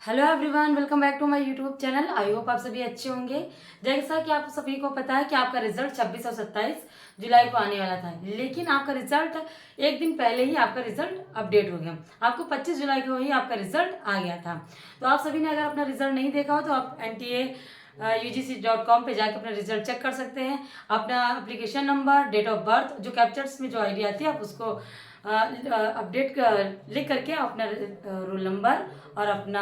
Hello everyone, welcome back to my YouTube channel. I hope आप सभी अच्छे होंगे। जैसा कि आप सभी को पता है कि आपका रिजल्ट 26 और 27 जुलाई को आने वाला था, लेकिन आपका रिजल्ट एक दिन पहले ही आपका रिजल्ट अपडेट हो गया। आपको 25 जुलाई को ही आपका रिजल्ट आ गया था। तो आप सभी ने अगर अपना रिजल्ट नहीं देखा हो तो आप NTA UGC.com पे जाकर अपना रिजल्ट चेक कर सकते हैं। अपना application number, date of birth, जो कैप्चर्स में जो आईडी आती है आप उसको अपडेट लिख करके अपना रोल नंबर और अपना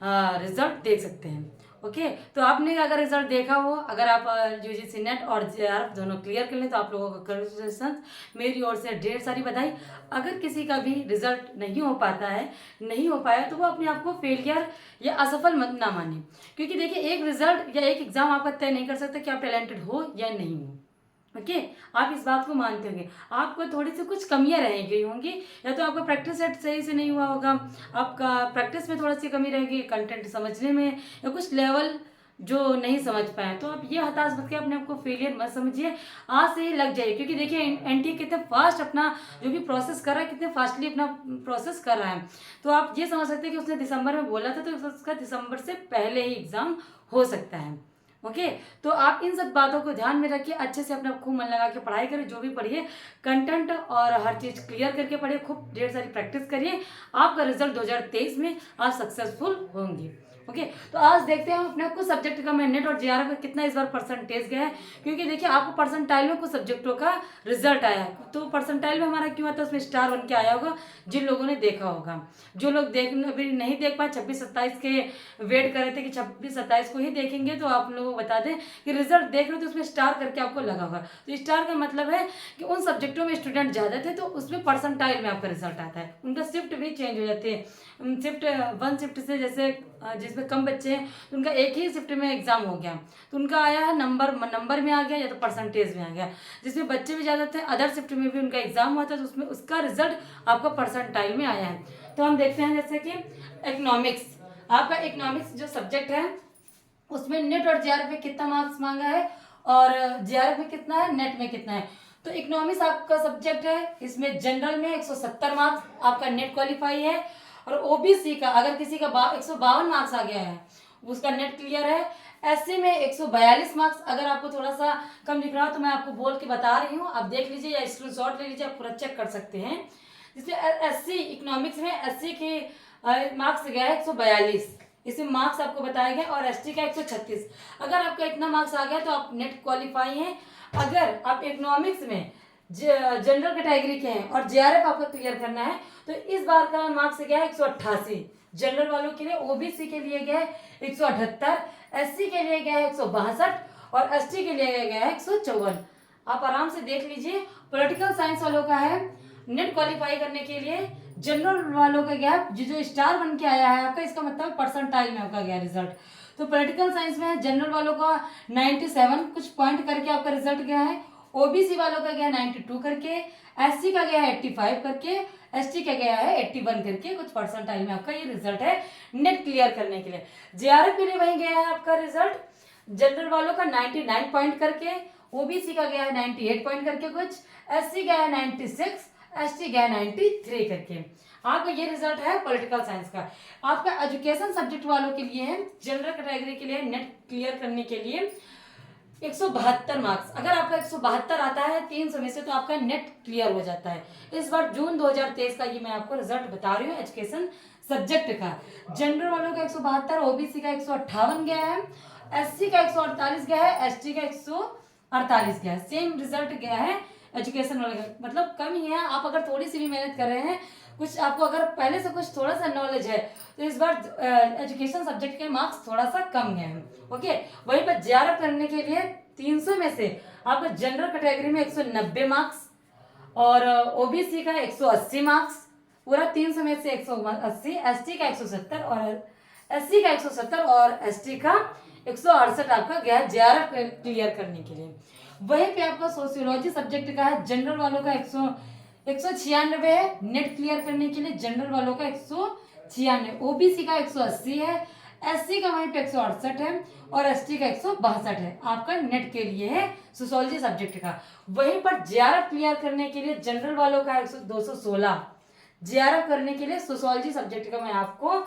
रिजल्ट देख सकते हैं। ओके, तो आपने अगर रिजल्ट देखा हो, अगर आप UGC नेट और JRF दोनों क्लियर कर लें तो आप लोगों को कंग्रेचुलेसन, मेरी ओर से ढेर सारी बधाई। अगर किसी का भी रिजल्ट नहीं हो पाता है, नहीं हो पाया, तो वो अपने आप को फेलियर या असफल मत ना माने, क्योंकि देखिए एक रिजल्ट या एक एग्जाम आपका तय नहीं कर सकता कि आप टैलेंटेड हो या नहीं हो। ओके, आप इस बात को मानते होंगे। आपको थोड़ी सी कुछ कमियां रह गई होंगी, या तो आपका प्रैक्टिस सेट सही से नहीं हुआ होगा, आपका प्रैक्टिस में थोड़ा सी कमी रहेगी, कंटेंट समझने में, या कुछ लेवल जो नहीं समझ पाए। तो आप ये हताश मत के अपने आप को फेलियर मत समझिए, आज से ही लग जाइए। क्योंकि देखिए NTA कितने फास्ट अपना जो भी प्रोसेस कर रहा है, कितने फास्टली अपना प्रोसेस कर रहा है। तो आप ये समझ सकते हैं कि उसने दिसंबर में बोला था, तो उसका दिसंबर से पहले ही एग्जाम हो सकता है। ओके, तो आप इन सब बातों को ध्यान में रखिए, अच्छे से अपना खूब मन लगा के पढ़ाई करिए, जो भी पढ़िए कंटेंट और हर चीज क्लियर करके पढ़िए, खूब ढेर सारी प्रैक्टिस करिए। आपका रिजल्ट 2023 में आप सक्सेसफुल होंगे। ओके, तो आज देखते हैं हम अपने कुछ सब्जेक्ट का, मैं नेट और JRF का कितना इस बार परसेंटेज गया है। क्योंकि देखिए आपको परसेंटाइल में कुछ सब्जेक्टों का रिजल्ट आया है, तो परसेंटाइल में हमारा क्यों आता है, उसमें स्टार बन के आया होगा जिन लोगों ने देखा होगा। जो लोग अभी नहीं देख पाए, 26-27 के वेट कर रहे थे कि 26-27 को ही देखेंगे, तो आप लोगों को बता दें कि रिजल्ट देख रहे हो तो उसमें स्टार करके आपको लगा होगा। तो स्टार का मतलब है कि उन सब्जेक्टों में स्टूडेंट ज़्यादा थे, तो उसमें परसेंटाइल में आपका रिजल्ट आता है। उनका शिफ्ट भी चेंज हो जाती है। शिफ्ट वन शिफ्ट से, जैसे जिसमें कम बच्चे हैं तो उनका एक ही शिफ्ट में एग्जाम हो गया, तो उनका आया है नंबर में आ गया, या तो परसेंटेज में आ गया। जिसमें बच्चे भी ज़्यादा थे, अदर शिफ्ट में भी उनका एग्जाम हुआ था, तो उसमें उसका रिजल्ट आपका परसेंटाइल में आया है। तो हम देखते हैं जैसे कि इकोनॉमिक्स, आपका इकोनॉमिक्स जो सब्जेक्ट है उसमें नेट और JRF में कितना मार्क्स मांगा है, और JRF में कितना है, नेट में कितना है। तो इकोनॉमिक्स आपका सब्जेक्ट है, इसमें जनरल में 170 मार्क्स आपका नेट क्वालिफाई है, और OBC का अगर किसी का 152 मार्क्स आ गया है उसका नेट क्लियर है। SC में 142 मार्क्स, अगर आपको थोड़ा सा कम दिख रहा हो तो मैं आपको बोल के बता रही हूँ, आप देख लीजिए या स्क्रीनशॉट ले लीजिए, आप पूरा चेक कर सकते हैं। जिसमें SC इकोनॉमिक्स में SC के मार्क्स गया है 142, इसमें मार्क्स आपको बताया गया, और ST का 136। अगर आपका इतना मार्क्स आ गया तो आप नेट क्वालिफाई हैं। अगर आप इकोनॉमिक्स में जनरल कैटेगरी के हैं और JRF आपको क्लियर करना है, तो इस बार का मार्क्स गया है 188, जनरल वालों के लिए। OBC के लिए गया है 178, SC के लिए गया है 162, और ST के लिए गया है 154। आप आराम से देख लीजिए। पॉलिटिकल साइंस वालों का है नेट क्वालिफाई करने के लिए, जनरल वालों का गया जो स्टार बन के आया है आपका, इसका मतलब परसेंटाइल में आपका गया रिजल्ट। तो पॉलिटिकल साइंस में जनरल वालों का 97 कुछ पॉइंट करके आपका रिजल्ट गया है, OBC वालों का गया 92 करके, SC का गया है 85 करके, ST का गया है 81 करके, कुछ परसेंटाइल में आपका ये रिजल्ट है नेट क्लियर करने के लिए। JRF के लिए वही गया है आपका रिजल्ट, जनरल वालों का 99 पॉइंट करके, OBC का गया है 98 पॉइंट करके कुछ, SC गया है 96, ST गया 93 करके। आपका ये रिजल्ट है पॉलिटिकल साइंस का। आपका एजुकेशन सब्जेक्ट वालों के लिए है, जनरल कैटेगरी के लिए नेट क्लियर करने के लिए 172 मार्क्स। अगर आपका 172 आता है 300 में से, तो आपका नेट क्लियर हो जाता है। इस बार जून 2023 का ये मैं आपको रिजल्ट बता रही हूँ एजुकेशन सब्जेक्ट का। जनरल वालों का 172, OBC का 158 गया है, SC का 148 गया है, ST का 148 गया है। सेम रिजल्ट गया है एजुकेशन वाले का, मतलब कम ही है। आप अगर थोड़ी सी भी मेहनत कर रहे हैं, कुछ आपको अगर पहले से कुछ थोड़ा सा नॉलेज है, तो इस बार एजुकेशन सब्जेक्ट के मार्क्स थोड़ा सा कम गए हैं। ओके, वहीं पर JRF करने के लिए 300 में से आपको जनरल कैटेगरी में 190 मार्क्स, और OBC का 180 मार्क्स, पूरा 300 में से 180, ST का 170, और SC का 170, और ST का 168 आपका गया है JRF क्लियर करने के लिए। वहीं पे आपका सोशियोलॉजी सब्जेक्ट का है, जनरल वालों का 196 है नेट क्लियर करने के लिए, जनरल वालों का 196, OBC का 180 है, SC का वहीं पे 168 है, और ST का 162 है आपका नेट के लिए है सोशियोलॉजी सब्जेक्ट का। वहीं पर JRF क्लियर करने के लिए जनरल वालों का 216, JRF करने के लिए सोशियोलॉजी सब्जेक्ट का मैं आपको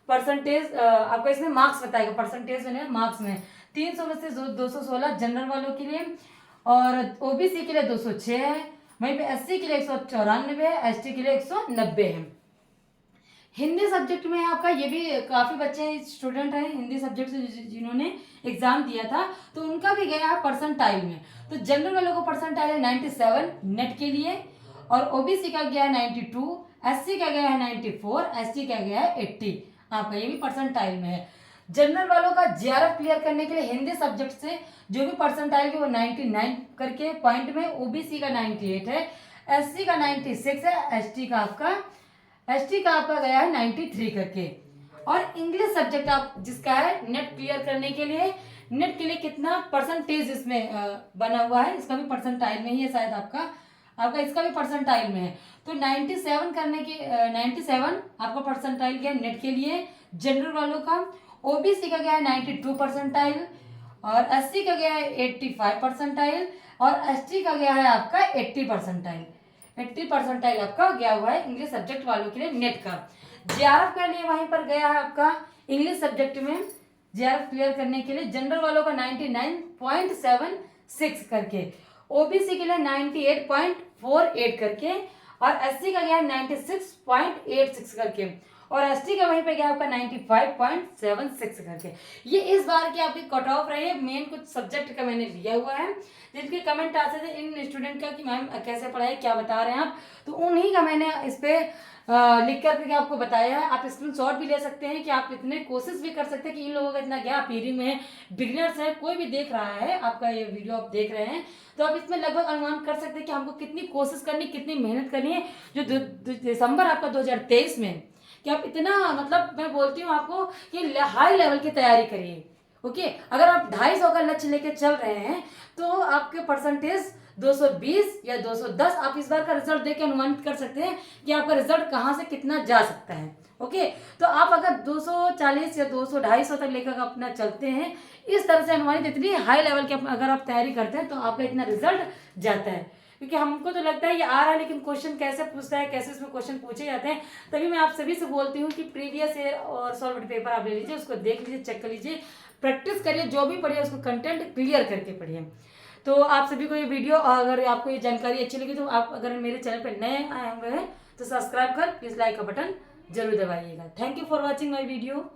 परसेंटेज आपको इसमें मार्क्स बताएगा, परसेंटेज में मार्क्स में 300 में से 216 जनरल वालों के लिए, और ओबीसी के लिए 206 है, वहीं पे एससी के लिए 194 है, एसटी के लिए 190 है। हिंदी सब्जेक्ट में आपका ये भी काफ़ी बच्चे स्टूडेंट हैं हिंदी सब्जेक्ट से जिन्होंने एग्जाम दिया था, तो उनका भी गया है परसेंटाइल में। तो जनरल वालों को परसेंटाइल है 97 नेट के लिए, और ओबीसी का गया है 92, एससी का गया है 94, एसटी का गया है 80। आपका ये भी परसेंटाइल में है। जनरल वालों का जीआरएफ क्लियर करने के लिए हिंदी सब्जेक्ट से जो भी परसेंटाइल के वो 99 करके पॉइंट में, ओबीसी का 98 है, एससी का 96 है, एसटी का आपका गया है 93 करके। और इंग्लिश सब्जेक्ट आप जिसका है नेट क्लियर करने के लिए, नेट के लिए कितना परसेंटेज इसमें बना हुआ है, इसका भी परसेंटाइल में ही है शायद आपका इसका भी परसेंटाइल में है। तो 97 करने के 97 आपका परसेंटाइल गया नेट के लिए जनरल वालों का। ओबीसी का गया है 92 परसेंटाइल, और एससी का गया है 85 परसेंटाइल, और एसटी का गया है आपका 80 परसेंटाइल। 80 परसेंटाइल आपका गया हुआ है इंग्लिश सब्जेक्ट वालों के लिए नेट का। जीआरएफ के लिए वहीं पर गया है आपका इंग्लिश सब्जेक्ट में जीआरएफ क्लियर करने के लिए जनरल वालों का 99.76 करके, ओबीसी के लिए 98.48 करके, और एससी का गया है 96.86 करके, और एसटी का वहीं पे गया आपका 95.76 करके। ये इस बार की आपकी कट ऑफ रही है। मेन कुछ सब्जेक्ट का मैंने लिया हुआ है जिनके कमेंट आते थे इन स्टूडेंट का कि मैम कैसे पढ़ाए, क्या बता रहे हैं आप, तो उन्हीं का मैंने इस पे लिख करके आपको बताया है। आप स्क्रीनशॉट भी ले सकते हैं कि आप इतने कोशिश भी कर सकते हैं कि इन लोगों का इतना गया पीरी में है, बिगिनर्स है, कोई भी देख रहा है आपका ये वीडियो आप देख रहे हैं, तो आप इसमें लगभग अनुमान कर सकते हैं कि हमको कितनी कोशिश करनी, कितनी मेहनत करनी है। जो दिसंबर आपका 2023 में कि आप इतना, मतलब मैं बोलती हूँ आपको कि हाई लेवल की तैयारी करिए। ओके, अगर आप 250 का लक्ष्य लेके चल रहे हैं तो आपके परसेंटेज 220 या 210 आप इस बार का रिजल्ट देख के अनुमानित कर सकते हैं कि आपका रिजल्ट कहाँ से कितना जा सकता है। ओके, तो आप अगर 240 या 200-250 तक लेकर अपना चलते हैं, इस तरह से अनुमानित इतनी हाई लेवल की अगर आप तैयारी करते हैं तो आपका इतना रिजल्ट जाता है। क्योंकि हमको तो लगता है ये आ रहा है, लेकिन क्वेश्चन कैसे पूछता है, कैसे इसमें क्वेश्चन पूछे जाते हैं, तभी मैं आप सभी से बोलती हूँ कि प्रीवियस ईयर और सॉल्व्ड पेपर आप ले लीजिए, उसको देख लीजिए, चेक कर लीजिए, प्रैक्टिस करिए, जो भी पढ़िए उसको कंटेंट क्लियर करके पढ़िए। तो आप सभी को ये वीडियो, अगर आपको ये जानकारी अच्छी लगी तो आप अगर मेरे चैनल पर नए आए हुए हैं तो सब्सक्राइब कर प्लीज लाइक का बटन जरूर दबाइएगा। Thank you for watching my video.